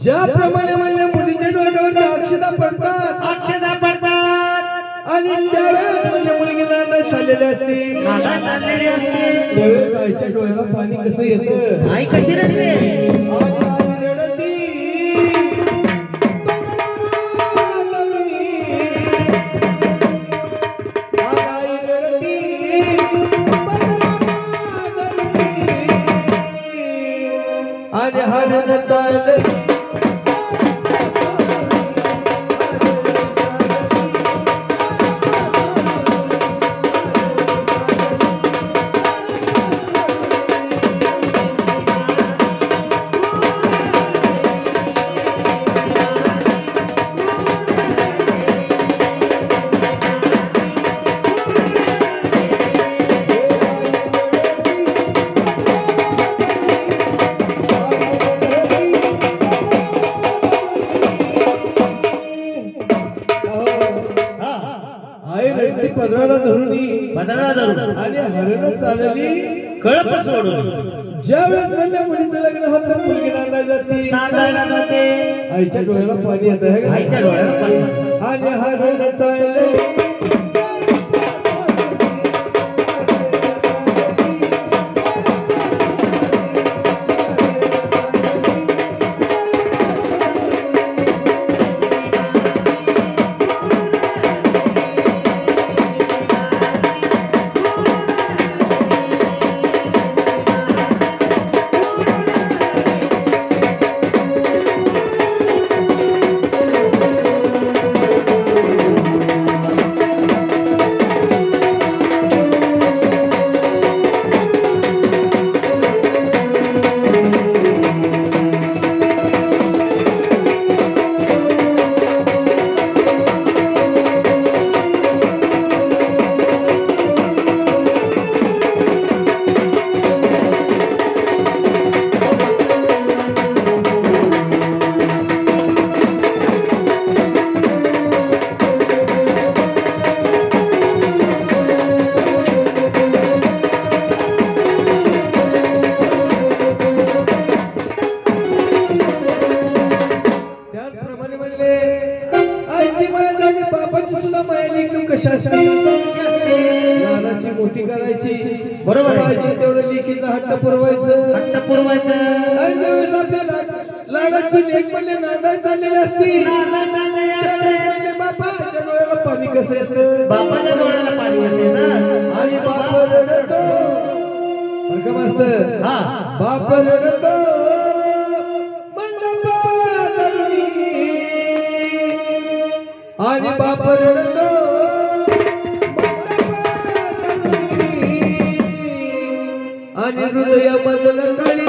ज्याप्रमाणे म्हणल्या मुलीच्या डोक्यावर अक्षता पडतात आणि त्यावेळेस म्हणजे मुलगी नांदाय चाललेली असते त्यावेळेस आईच्या डोळ्याला पाणी कसं येतं आई कशी रडते आणि हरण चालली पदराला धरून आणि हरण चालली कळप सोडून ज्यावेळेस म्हणल्या मुलीचं लग्न होतं मुलगी नांदायला जाते आईच्या डोळ्याला पाणी येत आहे आईच्या डोळ्याला पाणी आणि हरण चालले मोठी करायची बरोबर तेवढं लेकीचा हट्ट पुरवायचं आणि आपल्याला लाडाची लेक म्हणजे नांदाय चाललेली असती बापाच्या डोळ्याला पाणी कसं येतं बापाच्या डोळ्याला पाणी येते ना आणि बाप रडतो बाप रडतो आणि बाप रडतो आणि हृदयामधलं